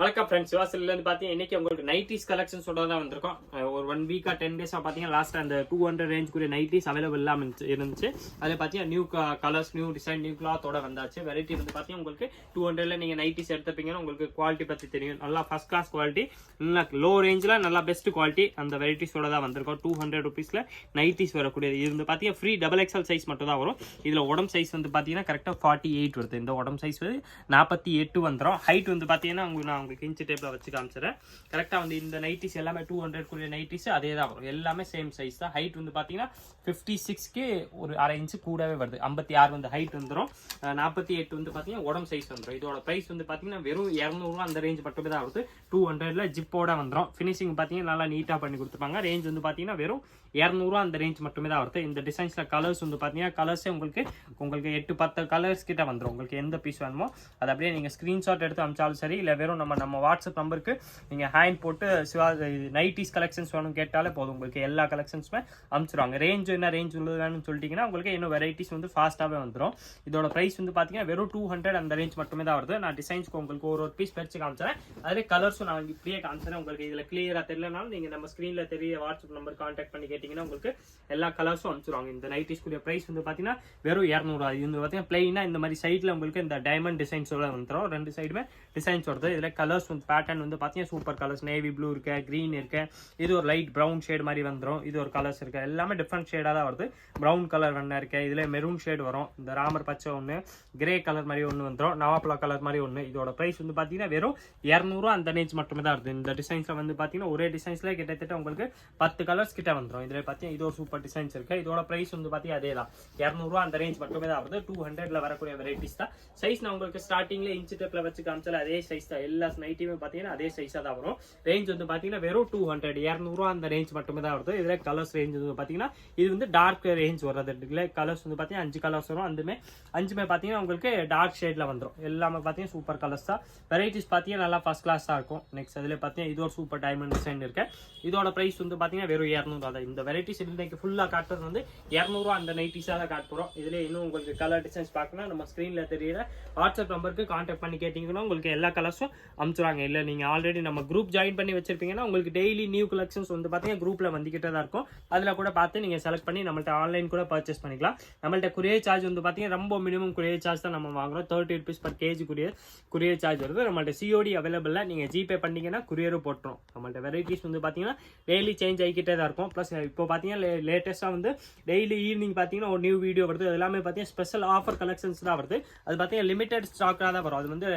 வணக்கம் ஃப்ரெண்ட்ஸ், சிவாசிலேருந்து பார்த்தீங்கன்னா இன்னைக்கு உங்களுக்கு நைட்டிஸ் கலெக்ஷன் சொல்ல தான் வந்திருக்கோம். ஒரு 1 வீக்காக 10 டேஸாக பார்த்தீங்கன்னா லாஸ்ட் அந்த 200 ரேஞ்சுக்குரிய நைட்டிஸ் அவைலபிள் இல்லாமல் இருந்துச்சு. அதில் பார்த்தீங்கன்னா new colours, new design, new கிளாத்தோட வந்தாச்சு. வெரைட்டி வந்து பார்த்தீங்கன்னா உங்களுக்கு 200ல் நீங்கள் நைட்டிஸ் எடுத்துப்பீங்கன்னா உங்களுக்கு குவாலிட்டி பற்றி தெரியும். நல்லா ஃபர்ஸ்ட் கிளாஸ் குவாலிட்டி, நல்லா லோ ரேஞ்சில் நல்லா பெஸ்ட் குவாலிட்டி அந்த வெரைட்டிஸோட தான் வந்திருக்கோம். 200 ருபீஸில் நைட்டிஸ் வரக்கூடியது. இது வந்து பார்த்தீங்கன்னா ஃப்ரீ XXL சைஸ் மட்டும் தான் வரும். இதில் உடம்பு சைஸ் வந்து பார்த்தீங்கன்னா கரெக்டாக 48 வருது. இந்த உடம்பு சைஸ் வந்து 48 வந்துடும். ஹைட் வந்து பார்த்தீங்கன்னா உங்களுக்கு இன்ச்சு டேப்ல வச்சு காமிச்சிடறேன். கரெக்டா வந்து இந்த நைட்டிஸ் எல்லாமே 200 குரிய நைட்டிஸ் அதே தான் வரும். எல்லாமே சேம் சைஸ் தான். ஹைட் வந்து பாத்தீங்கன்னா 56க்கு ஒரு அரை இன்ச்சு கூடவே வருது. 56 வந்து ஹைட் வந்துடும். 48 வந்து பாத்தீங்கன்னா உடம்பு சைஸ் வந்துடும். இதோட பிரைஸ் வந்து பாத்தீங்கன்னா வெறும் 200 அந்த ரேஞ்ச் மட்டுமே தான் வருது. 200ல ஜிப்போட வந்துடும். ஃபினிஷிங் பாத்தீங்கன்னா நல்லா நீட்டா பண்ணி கொடுத்துருப்பாங்க. ரேஞ்ச் வந்து பாத்தீங்கன்னா வெறும் 200 அந்த ரேஞ்ச் மட்டுமே தான் வருது. இந்த டிசைன்ஸ்ல கலர்ஸ் வந்து பாத்தீங்கன்னா கலர்ஸே உங்களுக்கு 8-10 கலர்ஸ் கிட்ட வந்துடும். உங்களுக்கு எந்த பீஸ் வேணுமோ அதை அப்படியே நீங்க ஸ்கிரீன்ஷாட் எடுத்து அனுப்பிச்சாலும் சரி, இல்ல வெறும் நம்ம வாட்ஸ்அப் நம்பருக்கு நீங்க ஹேண்ட் போட்டு நைட்டிஸ் கலெக்ஷன்ஸ் வேணும் கேட்டாலே போதும். உங்களுக்கு எல்லா கலெக்ஷன்ஸுமே அனுப்பிச்சிருவாங்க. ரேஞ்ச் என்ன ரேஞ்ச் உள்ளது வேணும்னு சொல்லிட்டீங்கன்னா உங்களுக்கு இன்னும் வெரைட்டிஸ் வந்து ஃபாஸ்ட்டாகவே வந்துடும். இதோட பிரைஸ் வந்து பார்த்தீங்கன்னா வெறும் 200 அந்த ரேஞ்ச் மட்டுமே தான் வருது. நான் டிசைன்ஸ்க்கு உங்களுக்கு ஒரு பீஸ் பிரிச்சு காமிச்சேன். அதிலே கலர்ஸும் நான் இப்படியே காமிச்சேன். உங்களுக்கு இதில் கிளியராக தெரியலனாலும் நீங்கள் நம்ம ஸ்க்ரீனில் தெரிய வாட்ஸ்அப் நம்பர் கான்டாக்ட் பண்ணி கேட்டிங்கன்னா உங்களுக்கு எல்லா கலர்ஸும் அனுப்பிச்சிருவாங்க. இந்த நைட்டிஸ்க்குரிய பிரைஸ் வந்து பார்த்தீங்கன்னா வெறும் 200. இது வந்து பார்த்தீங்கன்னா பிளைனாக இந்த மாதிரி சைடில் உங்களுக்கு இந்த டைமண்ட் டிசைன்ஸோட வந்துடும். 2 சைடுமே டிசைன்ஸ் வருது. இதில் கலர்ஸ் வந்து பேட்டர்ன் வந்து பார்த்தீங்கன்னா சூப்பர் கலர்ஸ். நேவி ப்ளூ இருக்கு, கிரீன் இருக்கு, இது ஒரு லைட் ப்ரௌன் ஷேட் மாதிரி வந்துடும். இது ஒரு கலர்ஸ் இருக்கு. எல்லாமே டிஃப்ரெண்ட் ஷேடாக தான் வருது. ப்ரௌன் கலர் ஒன்று இருக்கு, இதுல மெரூன் ஷேட் வரும், இந்த ராமர் பச்சை ஒன்று, கிரே கலர் மாதிரி ஒன்று வந்துடும், நவாப்பழ கலர் மாதிரி ஒன்று. இதோட பிரைஸ் வந்து பார்த்தீங்கன்னா வெறும் 200 அந்த ரேஞ்ச் மட்டுமே தான் வருது. இந்த டிசைன்ஸ்ல வந்து பார்த்தீங்கன்னா ஒரே டிசைன்ஸ்ல கிட்டத்தட்ட உங்களுக்கு 10 கலர்ஸ் கிட்ட வந்துடும். இதுல பார்த்தீங்கன்னா இது ஒரு சூப்பர் டிசைன்ஸ் இருக்கு. இதோட பிரைஸ் வந்து பார்த்தீங்கன்னா அதே தான் 200 அந்த ரேஞ்ச் மட்டுமே தான் வருது. 200ல வரக்கூடிய வெரைட்டிஸ் தான். சைஸ் நான் உங்களுக்கு ஸ்டார்டிங்ல இன்ச் டேப்ல வச்சு காமிச்சால அதே சைஸ் தான். எல்லா நைட்டியுமே பார்த்தீங்கன்னா அதே சைஸா தான் வரும். ரேஞ்ச் வந்து பாத்தீங்கன்னா வெறும் 200 அந்த ரேஞ்ச் மட்டுமே தான் வருது. இதுல கலர்ஸ் ரேஞ்ச் வந்து பாத்தீங்கன்னா இது வந்து டார்க் ரேஞ்ச் வர்றது. இதுல கலர்ஸ் வந்து பாத்தீங்கன்னா 5 கலர்ஸ் வரும். அஞ்சுமே பாத்தீங்கன்னா உங்களுக்கு டார்க் ஷேட்ல வந்துடும். எல்லாமே பாத்தீங்கன்னா சூப்பர் கலர்ஸ் தான். வெரைட்டிஸ் பாத்தீங்கன்னா நல்லா ஃபர்ஸ்ட் கிளாஸா இருக்கும். நெக்ஸ்ட் அதுல பாத்தீங்கன்னா இது ஒரு சூப்பர் டைமண்ட் டிசைன் இருக்கு. இதோட பிரைஸ் வந்து பாத்தீங்கன்னா வெறும் 200. இந்த வெரைட்டிஸ் இன்னைக்கு ஃபுல்லா காட்டுறது வந்து 200 அந்த நைட்டிஸா தான் காட்ட போறோம். இதுல இன்னும் உங்களுக்கு கலர் டிசைன்ஸ் பார்க்கணும் நம்ம ஸ்கிரீன்ல தெரியற வாட்ஸ்அப் நம்பருக்கு கான்டாக்ட் பண்ணி கேட்டீங்கன்னா உங்களுக்கு எல்லா கலர்ஸும் அனுப்பிச்சுறாங்க. இல்ல நீங்க ஆல்ரெடி நம்ம குரூப் ஜாயின் பண்ணி வச்சிருப்பீங்கன்னா உங்களுக்கு டெய்லி நியூ கலெக்ஷன்ஸ் வந்து பாத்தீங்கன்னா குரூப்ல வந்துகிட்டே தான் இருக்கும். அதுல கூட பார்த்து நீங்க செலக்ட் பண்ணி நம்மள்ட்ட ஆன்லைன் கூட பர்ச்சேஸ் பண்ணிக்கலாம். நம்மள்ட்ட குரியர் சார்ஜ் வந்து பாத்தீங்கன்னா ரொம்ப மினிமம் குரியர் சார்ஜ் தான் நம்ம வாங்குறோம். 30 rupees per KG courier charge வருது. நம்மள்ட்ட சிஓடி அவைலபிள். நீங்க ஜிபே பண்ணீங்கன்னா குரியரும் போட்டுரும். நம்மள்ட்ட வெரைட்டிஸ் வந்து பாத்தீங்கன்னா டெய்லி சேஞ்ச் ஆகிக்கிட்டே தான் இருக்கும். பிளஸ் இப்போ பாத்தீங்கன்னா லேட்டஸ்டா வந்து டெய்லி ஈவினிங் பாத்தீங்கன்னா ஒரு நியூ வீடியோ வருது. அது எல்லாமே பாத்தீங்கன்னா ஸ்பெஷல் ஆஃபர் கலெக்ஷன்ஸ் தான் வருது. அது பாத்தீங்கன்னா லிமிடெட் ஸ்டாக்கா தான் வரும். அது வந்து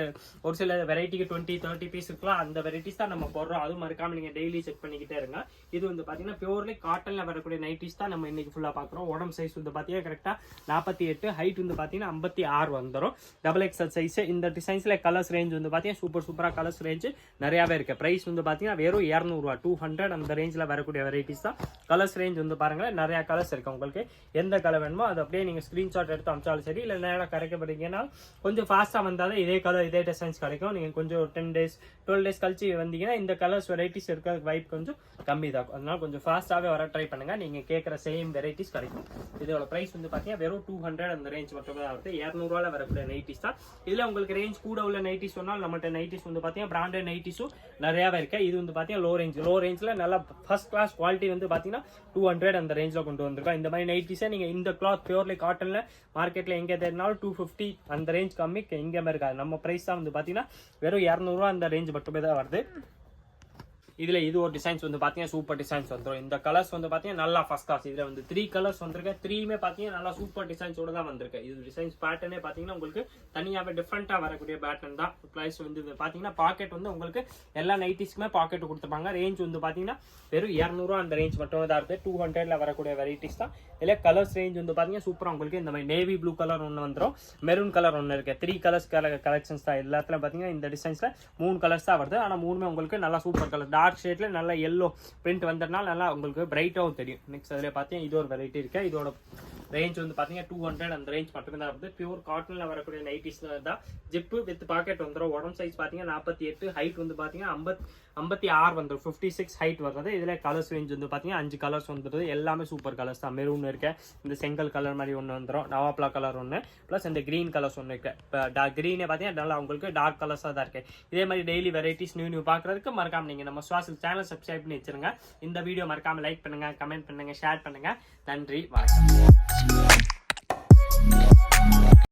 ஒரு சில வெரைட்டிக்கு 20-30 பீஸ் இருக்கலாம். அந்த வெரைட்டிஸ் தான் நம்ம போடுறோம். அதுவும் மறக்காம நீங்க டெய்லி செக் பண்ணிக்கிட்டே இருங்க. இது வந்து பாத்தீங்கன்னா பியூர்லி காட்டன்ல வரக்கூடிய நைட்டிஸ் தான் நம்ம இன்னைக்கு ஃபுல்லா பாக்குறோம். உடம்பு சைஸ் வந்து பாத்தீங்கன்னா கரெக்டா 48, ஹைட் வந்து பாத்தீங்கன்னா 56 வந்துடும். XXL size. இந்த டிசைன்ஸ்ல கலர்ஸ் ரேஞ்ச் வந்து பாத்தீங்கன்னா சூப்பரா கலர்ஸ் ரேஞ்ச் நிறையவே இருக்கு. பிரைஸ் வந்து பாத்தீங்கன்னா வெறும் 200, 200 அந்த ரேஞ்ச்ல வரக்கூடிய வெரைட்டிஸ் தான். கலர்ஸ் ரேஞ்ச் வந்து பாருங்க நிறைய கலர்ஸ் இருக்கு. உங்களுக்கு எந்த கலர் வேணுமோ அதை அப்படியே நீங்க ஸ்கிரீன்ஷாட் எடுத்து அனுப்பிச்சாலும் சரி, இல்ல நேரம் கிடைக்கப்படுறீங்கன்னா கொஞ்சம் ஃபாஸ்டா வந்தாலும் இதே கலர் இதே டிசைன்ஸ் கிடைக்கும். நீங்க கொஞ்சம் 10 டேஸ் 12 டேஸ் கழிச்சு வந்தீங்கன்னா இந்த கலர்ஸ் வெரைட்டிஸ் இருக்க வைப் கொஞ்சம் கம்மி தான். அதனால கொஞ்சம் ஃபாஸ்டாவே வர ட்ரை பண்ணுங்க. நீங்க கேட்குற சேம் வெரைட்டிஸ் கிடைக்கும். இதோட பிரைஸ் வந்து பாத்தீங்கன்னா வெறும் 200 அந்த ரேஞ்ச் மட்டுமே தான் வருது. 200 வரக்கூடிய நைட்டிஸ் தான். இதுல உங்களுக்கு ரேஞ்ச் கூட உள்ள நைட்டிஸ் சொன்னால் நம்மகிட்ட நைட்டிஸ் வந்து பாத்தீங்கன்னா பிராண்டட் நைட்டிஸும் நிறையவே இருக்கு. இது வந்து பாத்தீங்கன்னா லோ ரேஞ்ச்ல நல்லா ஃபர்ஸ்ட் கிளாஸ் குவாலிட்டி வந்து பாத்தீங்கன்னா 200 அந்த ரேஞ்ச்ல கொண்டு வந்திருக்கோம். இந்த மாதிரி நைட்டிஸை நீங்க இந்த கிளாத் பியூர்லி காட்டன்ல மார்க்கெட்ல எங்க தேடினாலும் 250 அந்த ரேஞ்ச் கம்மி எங்கேயுமே இருக்காது. நம்ம பிரைஸ் தான் வந்து பாத்தீங்கன்னா வெறும் 200 அந்த ரேஞ்ச் மட்டுமே தான் வருது. இதுல இது ஒரு டிசைன்ஸ் வந்து பாத்தீங்கன்னா சூப்பர் டிசைன்ஸ் வந்துடும். இந்த கலர்ஸ் வந்து பாத்தீங்கன்னா நல்லா ஃபர்ஸ்ட் கிளாஸ். இதுல வந்து 3 கலர்ஸ் வந்திருக்கு. 3மே பாத்தீங்கன்னா நல்லா சூப்பர் டிசைன்ஸோட தான் வந்திருக்கு. இது டிசைன்ஸ் பேட்டர்னே பாத்தீங்கன்னா உங்களுக்கு தனியாவே டிஃப்ரெண்டா வரக்கூடிய பேட்டர்ன் தான். பிரைஸ் வந்து பாத்தீங்கன்னா பாக்கெட் வந்து உங்களுக்கு எல்லா நைட்டிஸ்க்குமே பாக்கெட் கொடுத்துருப்பாங்க. ரேஞ்ச் வந்து பாத்தீங்கன்னா வெறும் 200 அந்த ரேஞ்ச் மட்டுமே தான் இருக்கு. 200ல வரக்கூடிய வெரைட்டிஸ் தான். இல்ல கலர்ஸ் ரேஞ்ச் வந்து பாத்தீங்கன்னா சூப்பரா உங்களுக்கு இந்த மாதிரி நேவி ப்ளூ கலர் ஒன்று வந்துடும், மெரூன் கலர் ஒன்று இருக்கு. 3 கலர்ஸ் கலெக்ஷன்ஸ் தான். எல்லாத்துல பாத்தீங்கன்னா இந்த டிசைன்ஸ்ல 3 கலர்ஸ் தான் வருது. ஆனா 3மே உங்களுக்கு நல்லா சூப்பர் கலர். டார்க் ஷேட்ல நல்ல எல்லோ பிரிண்ட் வந்ததுனால நல்லா உங்களுக்கு பிரைட்டாவும் தெரியும். நெக்ஸ்ட் அதுல பாத்தீங்கன்னா இது ஒரு வெரைட்டி இருக்கு. இதோட ரேஞ்ச் வந்து பார்த்தீங்கன்னா 200 அந்த ரேஞ்ச் மட்டும் தான் வருது. பியூர் காட்டனில் வரக்கூடிய நைட்டிஸ்ல தான் ஜிப்பு வித் பாக்கெட் வந்துடும். உடம்பு சைஸ் பார்த்தீங்கன்னா 48, ஹைட் வந்து பார்த்தீங்கன்னா 56 வந்துடும், 56 ஹைட் வருது. இதில் கலர்ஸ் ரேஞ்ச் வந்து பார்த்தீங்கன்னா 5 கலர்ஸ் வந்துடுது. எல்லாமே சூப்பர் கலர்ஸ் தான். மெரூன் இருக்கு, இந்த செங்கல் கலர் மாதிரி ஒன்று வந்துடும், நவாப்லா கலர் ஒன்று, ப்ளஸ் இந்த க்ரீன் கலர்ஸ் ஒன்று இருக்கு. இப்போ க்ரீனே பார்த்தீங்கன்னா நல்லா உங்களுக்கு டார்க் கலர்ஸாக தான் இருக்கு. இதே மாதிரி டெய்லி வெரைட்டிஸ் நியூ பார்க்குறதுக்கு மறக்காம நீங்கள் நம்ம சுவாசல் சேனல் சப்ஸ்கிரைப் பண்ணி வச்சிருங்க. இந்த வீடியோ மறக்காம லைக் பண்ணுங்க, கமெண்ட் பண்ணுங்க, ஷேர் பண்ணுங்க. நன்றி, வணக்கம்.